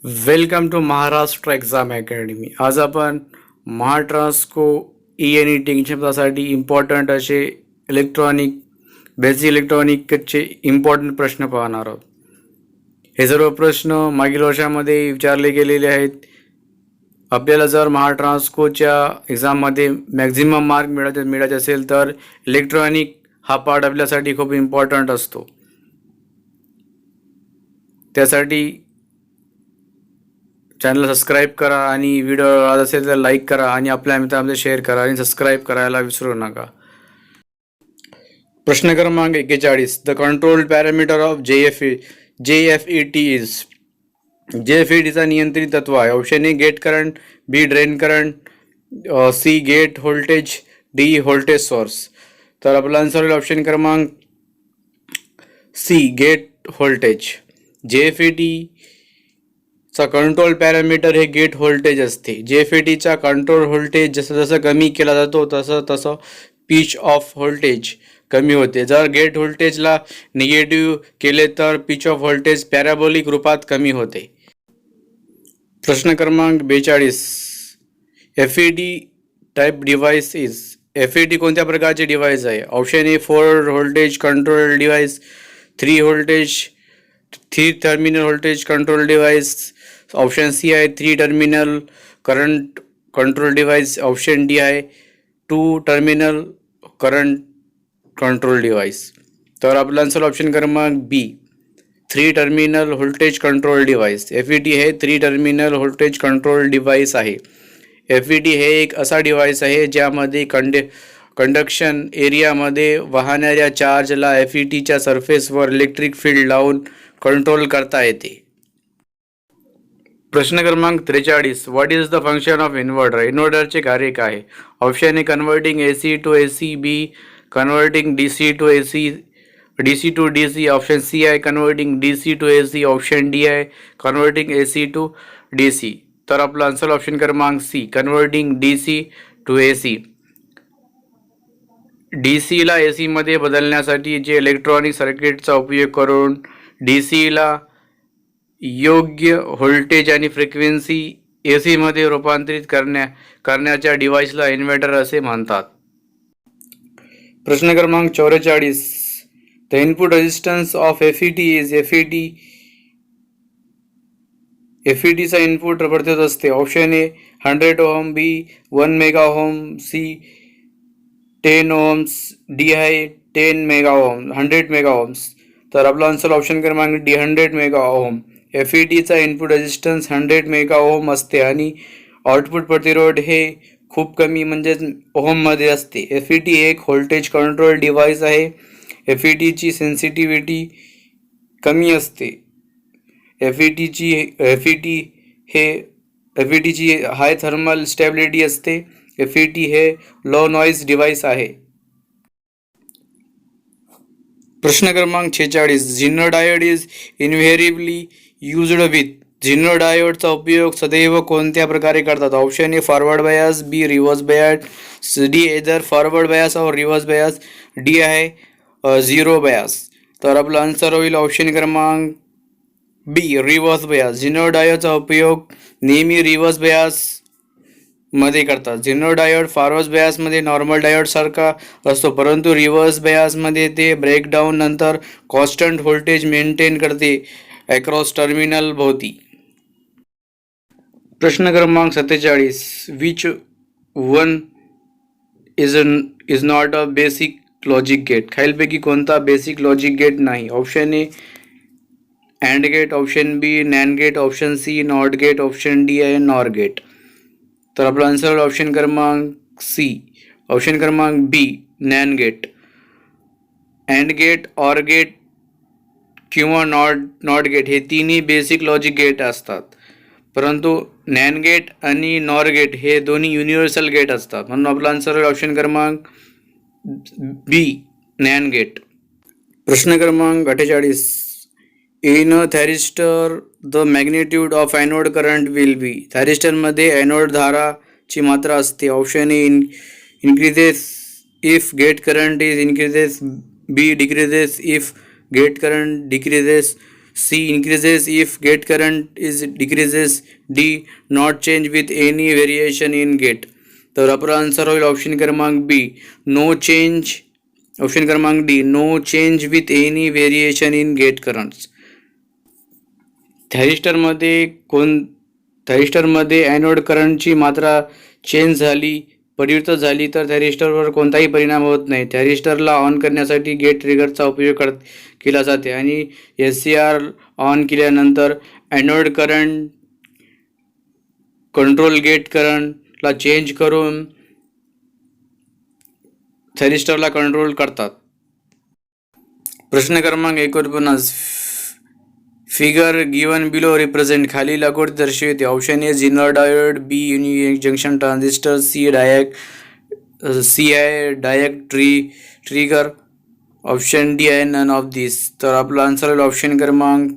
Welcome to Maharashtra exam academy. आज आपण Mahatransco E टेक्निशियनसाठी इम्पॉर्टंट असे बेसिक इलेक्ट्रॉनिकचे इम्पॉर्टंट प्रश्न पाहणार आहोत. हे सर्व प्रश्न मागील वर्षामध्ये विचारले गेलेले आहेत. आपल्याला जर महाट्रान्सकोच्या एक्झाममध्ये मॅक्झिमम मार्क मिळायचे असेल तर इलेक्ट्रॉनिक हा पार्ट आपल्यासाठी खूप इम्पॉर्टंट असतो. त्यासाठी चॅनल सबस्क्राईब करा आणि व्हिडिओ आवडत असेल तर लाईक करा आणि आपल्या मित्रांमध्ये शेअर करा आणि सबस्क्राईब करायला विसरू नका. प्रश्न क्रमांक 41. The controlled parameter of JFET is. JFETचा नियंत्रित तत्व आहे. Option A gate current, B drain current, C gate voltage, D voltage source. तर आपला आन्सर होईल ऑप्शन क्रमांक सी गेट व्होल्टेज. JFET चा कंट्रोल पॅरामीटर हे गेट व्होल्टेज असते. JFETचा कंट्रोल व्होल्टेज जसं जसं कमी केला जातो तसं तसं पिच ऑफ व्होल्टेज कमी होते. जर गेट व्होल्टेजला निगेटिव्ह केले तर पिच ऑफ व्होल्टेज पॅराबोलिक रूपात कमी होते. प्रश्न क्रमांक 42. FET type device is. FET कोणत्या प्रकारचे डिव्हाइस आहे? Option A 4 voltage control device, 3 terminal voltage control device. Option C आहे 3 terminal current control device. Option D आहे 2 टर्मिनल करंट कंट्रोल डिव्हाइस. तर आपला आन्सर ऑप्शन क्रमांक बी 3 terminal voltage control device. FET हे 3 टर्मिनल व्होल्टेज कंट्रोल डिव्हाइस आहे. FET हे एक असा डिव्हाइस आहे ज्यामध्ये कंडक्शन एरियामध्ये वाहणाऱ्या चार्जला FETच्या सरफेसवर इलेक्ट्रिक फील्ड लावून कंट्रोल करता येते. प्रश्न क्रमांक 43. What is the function of inverter. इन्व्हर्टरचे कार्य काय आहे? Option A converting AC to AC, B converting DC to AC, DC to DC. Option C आहे converting DC to AC. Option D आहे कन्व्हर्टिंग AC टू DC. तर आपला answer option क्रमांक C converting DC to AC. DCला AC मध्ये बदलण्यासाठी जे electronic सर्किटचा उपयोग करून DCला योग्य व्होल्टेज आणि फ्रिक्वेन्सी AC मध्ये रूपांतरित करण्याच्या डिव्हाइसला इन्व्हर्टर असे म्हणतात. प्रश्न क्रमांक 44. The input resistance of FET is. FETचा इनपुट प्रतिरोध असते. Option A 100 ohm, B 1 mega ohm, C 10 ohms, D आहे 10 मेगा ओहम 100 मेगा ओहम्स. तर आपला आन्सर ऑप्शन क्रमांक डी 100 मेगा ओहम. FETचा इनपुट रेजिस्टन्स 100 मेगा ओहम असते आणि आउटपुट प्रतिरोध हे खूप कमी म्हणजेच ओहममध्ये असते. FET एक व्होल्टेज कंट्रोल डिव्हाइस आहे. FETची सेन्सिटिव्हिटी कमी असते. FETची हाय थर्मल स्टॅबिलिटी असते. FET हे लो नॉईज डिव्हाइस आहे. प्रश्न क्रमांक 46. Zener diode is invariably used with. Zener डायोडचा उपयोग सदैव कोणत्या प्रकारे करतात? Option A forward bias, B reverse bias, D either forward bias और रिव्हर्स बायस, डी आहे झिरो बायस. तर आपला आन्सर होईल ऑप्शन क्रमांक बी रिव्हर्स बायस. झिनर डायोडचा उपयोग नेहमी रिव्हर्स बायस मध्ये करतात. झिनर डायोड फॉरवर्ड बायसमध्ये नॉर्मल डायोड सारखा असतो, परंतु रिव्हर्स बायसमध्ये ते ब्रेकडाऊन नंतर कॉन्स्टंट व्होल्टेज मेंटेन करते अक्रॉस टर्मिनल भोवती. प्रश्न क्रमांक 47. Which one is not a basic logic gate. खालीलपैकी कोणता बेसिक लॉजिक गेट नाही? Option A and gate, option B NAND gate, option C NOT gate, option D आहे NOR gate. तर आपला आन्सर ऑप्शन क्रमांक सी ऑप्शन क्रमांक B NAND gate. And gate, or gate किंवा not gate हे तिन्ही basic logic gate असतात, परंतु नॅन्ड गेट आणि नॉर गेट हे दोन्ही युनिव्हर्सल गेट असतात. म्हणून आपला आन्सर ऑप्शन क्रमांक बी नॅन्ड गेट. प्रश्न क्रमांक 48. In a thyristor the magnitude of anode current will be. थॅरिस्टरमध्ये ॲनोड धाराची मात्रा असते. Option A increases if gate current is increases, B decreases if gate current decreases, C. Increases if gate current is decreases. D. Not change with any variation in gate. तर आपला answer होईल option क्रमांक B, no change. Option क्रमांक D, no change with any variation in gate currents. थॅरिस्टरमध्ये anode करंटची मात्रा change झाली, परिवर्तित झाली तर थॅरिस्टरवर कोणताही परिणाम होत नाही. थॅरिस्टरला ऑन करण्यासाठी गेट ट्रिगरचा उपयोग केला जाते आणि SCR ऑन केल्यानंतर ॲनोड करंट कंट्रोल गेट करंटला चेंज करून थॅरिस्टरला कंट्रोल करतात. प्रश्न क्रमांक 49. फिगर गिवन बिलो रिप्रेझेंट खालील आकृती दर्शविते. Option A zener diode, B uni junction transistor, C diac trigger, option D आहे नन ऑफ दिस. तर आपला आन्सर होईल ऑप्शन क्रमांक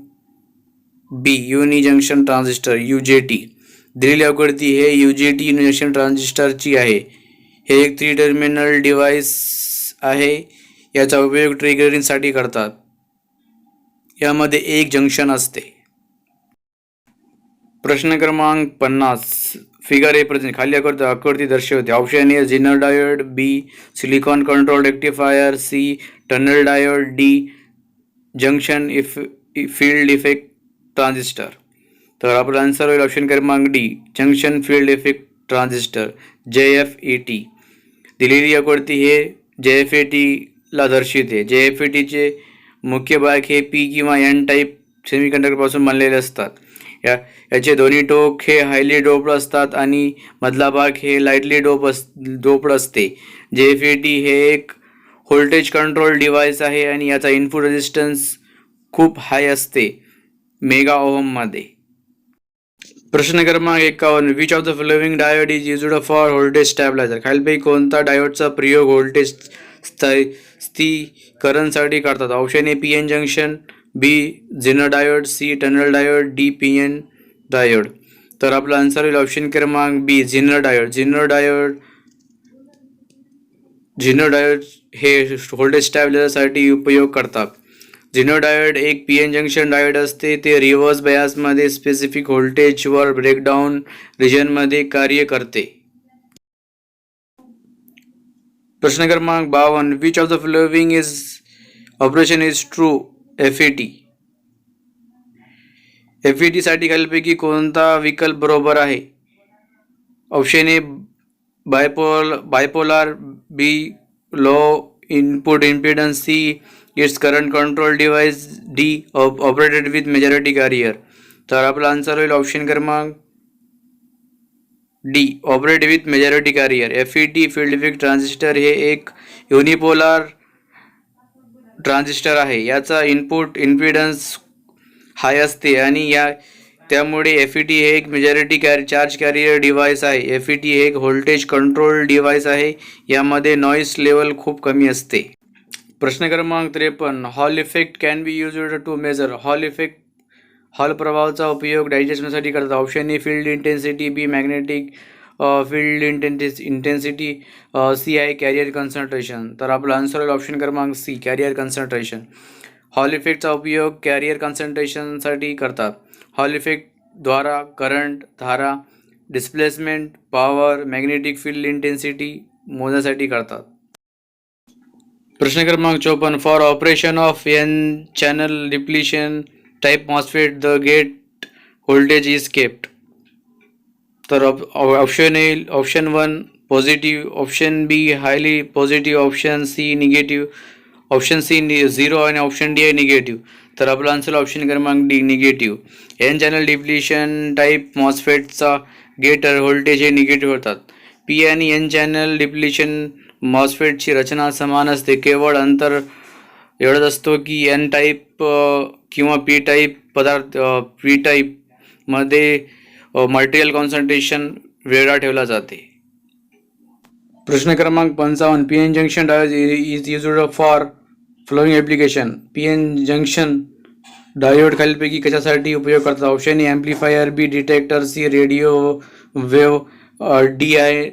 B, uni junction transistor, UJT. दिलेली आकृती हे UJT युनि जंक्शन ट्रान्झिस्टरची आहे. हे एक 3 टर्मिनल डिव्हाइस आहे. याचा उपयोग ट्रिगरिंगसाठी करतात. यामध्ये एक जंक्शन असते. प्रश्न क्रमांक 50. फिगर रिप्रेझेंट खाली आकृती दर्शवते. Option A zener diode, B silicon control rectifier, C tunnel diode, D junction field effect transistor. तर आपला आन्सर होईल ऑप्शन क्रमांक D, junction field effect transistor, JFET. दिलेली आकृती हे JFETला दर्शवते. JFETचे मुख्य भाग हे P किंवा N टाईप सेमीकंडक्टरपासून बनलेले असतात. याचे दोन्ही टोक हे हायली डोप्ड असतात आणि मधला भाग हे लाईटली डोप्ड असते. JFET हे एक व्होल्टेज कंट्रोल डिव्हाइस आहे आणि याचा इनपुट रेझिस्टन्स खूप हाय असते, मेगा ओहममध्ये. प्रश्न क्रमांक 51. Which of the following diode is used for voltage stabiliser. खालीलपैकी कोणता डायोडचा प्रयोग व्होल्टेज स्थिरीकरणसाठी करतात. Option A PN junction, B zener diode, C tunnel diode, D PN diode. तर आपला आन्सर होईल ऑप्शन क्रमांक B, zener diode. Zener diode हे व्होल्टेज स्टॅबिलायझरसाठी उपयोग करतात. झिनर डायोड एक PN जंक्शन डायोड असते. ते रिव्हर्स बायसमध्ये स्पेसिफिक व्होल्टेजवर ब्रेकडाऊन रिजनमध्ये कार्य करते. प्रश्न क्रमांक 52. Which of the following operation is true FET. FET साठी खालीलपैकी कोणता विकल्प बरोबर आहे. Option A bipolar, B low input impedance, C it's current control device, D operated with majority carrier. तर आपला आन्सर होईल ऑप्शन क्रमांक D, operate with majority carrier. FET field effect transistor हे एक युनिपोलार ट्रान्झिस्टर आहे. याचा इनपुट इम्पिडन्स हाय असते आणि त्यामुळे FET हे एक मेजॉरिटी चार्ज कॅरियर डिव्हाइस आहे. FET हे एक व्होल्टेज कंट्रोल डिव्हाइस आहे. यामध्ये नॉईस लेवल खूप कमी असते. प्रश्न क्रमांक 53. Hall effect can be used to measure. Hall प्रभावाचा उपयोग डायजेशनसाठी करतात. Option A field intensity, B magnetic field intensity, C आहे कॅरियर कन्सन्ट्रेशन. तर आपला आन्सर होईल ऑप्शन क्रमांक सी, कॅरियर कन्सन्ट्रेशन. हॉल इफेक्टचा उपयोग कॅरियर कन्सन्ट्रेशनसाठी करतात. हॉल इफेक्टद्वारा करंट, धारा, displacement, power, magnetic field intensity मोजण्यासाठी करतात. प्रश्न क्रमांक 54. For operation of N channel depletion type MOSFET the gate voltage is kept. तर option A, option 1 positive, option B highly positive, option C negative, option C 0 आणि option D आहे negative. तर आपला answer option क्रमांक D, negative. N channel depletion type मॉसफेटचा gate voltage हे negative होतात. P आणि N चॅनल डिप्लिशन मॉसफेटची रचना समान असते. केवळ अंतर एवढंच असतो की N टाईप किंवा P टाईपमध्ये मटेरियल कॉन्सन्ट्रेशन वेगळा ठेवला जाते. प्रश्न क्रमांक 55. PN जंक्शन डायोड is used for flowing application. PN junction diode खालीलपैकी कशासाठी उपयोग करतात. Option A amplifier, B detector, C radio wave, D आहे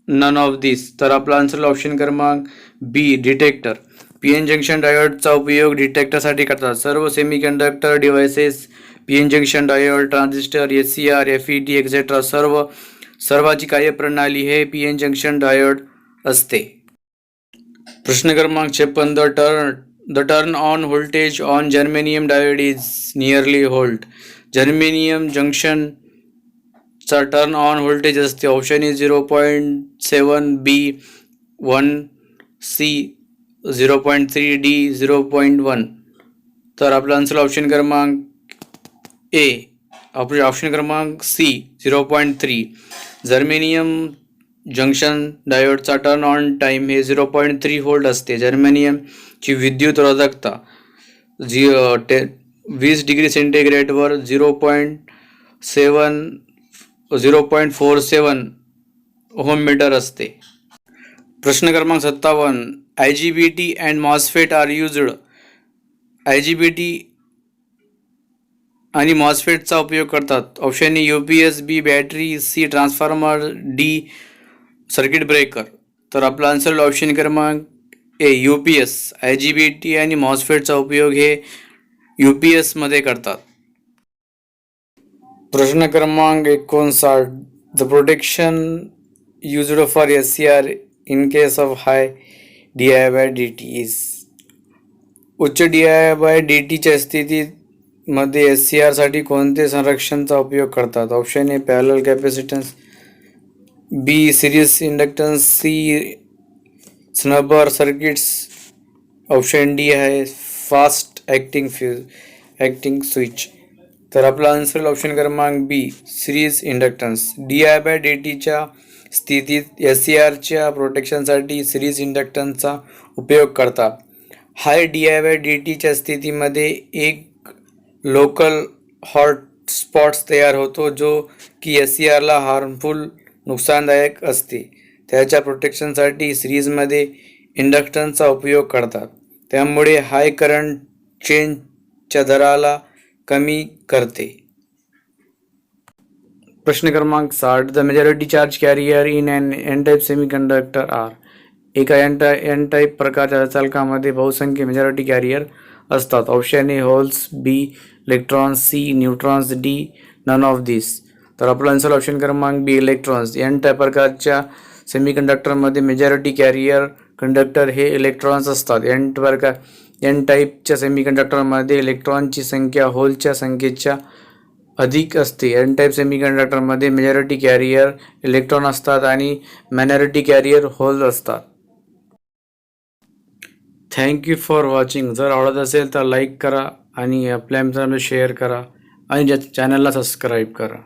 नन ऑफ दिस. तर आपला आन्सर ऑप्शन क्रमांक बी, डिटेक्टर. PN जंक्शन डायोडचा उपयोग डिटेक्टरसाठी करतात. सर्व semiconductor devices PN junction diode, transistor, SCR, FET etcetera सर्वाची कार्यप्रणाली हे PN जंक्शन डायोड असते. प्रश्न क्रमांक 56. The turn on voltage on germanium diode is nearly volt. Germanium junction चा टर्न ऑन व्होल्टेज असते. ऑप्शन ए 0.7, B 1, C 0.3, D 0.1. तर आपला आन्सर ऑप्शन क्रमांक ए, ऑप्शन क्रमांक C 0.3. जर्मेनियम जंक्शन डायोडचा टर्न ऑन टाइम हे 0.3 व्होल्ट असते. जर्मेनियमची विद्युत रोधकता 20 डिग्री सेंटीग्रेडवर 0.47 ओहम मीटर असते. प्रश्न क्रमांक 57. IGBT and MOSFET are used. IGBT आणि मॉसफेटचा उपयोग करतात. Option A UPS, B battery, C transformer, D circuit breaker. तर आपला आन्सर ऑप्शन क्रमांक ए UPS. IGBT आणि मॉसफेटचा उपयोग हे UPS मध्ये करतात. प्रश्न क्रमांक 59. The protection used for SCR in case of high di/dt is. उच्च di/dt च्या स्थितीमध्ये SCR साठी कोणते संरक्षणचा उपयोग करतात. Option A parallel capacitance, B series inductance, C snubber circuits. Option D आहे फास्ट ॲक्टिंग स्विच. तर आपला आन्सर ऑप्शन क्रमांक बी सिरीज इंडक्टन्स. di/dt च्या स्थितीत SCRच्या प्रोटेक्शनसाठी सिरीज इंडक्टन्सचा उपयोग करतात. हाय di/dt च्या स्थितीमध्ये एक लोकल हॉटस्पॉट्स तयार होतो जो की SCRला हार्मफुल नुकसानदायक असते. त्याच्या प्रोटेक्शनसाठी सिरीजमध्ये इंडक्टन्सचा उपयोग करतात. त्यामुळे हाय करंट चेंजच्या दराला कमी करते. प्रश्न क्रमांक 60. The majority charge carrier in N N type semiconductor are. एका एन टाईप प्रकारच्या अर्धचालकामध्ये बहुसंख्य मेजॉरिटी कॅरियर असतात. Option A holes, B electrons, C neutrons, D none of this. तर आपला आन्सर ऑप्शन क्रमांक बी इलेक्ट्रॉन्स. एन टाईप प्रकारच्या सेमीकंडक्टरमध्ये मेजॉरिटी कॅरियर कंडक्टर हे इलेक्ट्रॉन्स असतात. एन टाईपच्या सेमीकंडक्टरमध्ये इलेक्ट्रॉनची संख्या होलच्या संख्येच्या अधिक असते. एन टाईप सेमीकंडक्टरमध्ये मेजॉरिटी कॅरियर इलेक्ट्रॉन असतात आणि मायनॉरिटी कॅरियर होल असतात. Thank you for watching. जर आवडत असेल तर लाईक करा आणि आपल्या मित्रांना शेअर करा आणि चॅनलला सबस्क्राईब करा.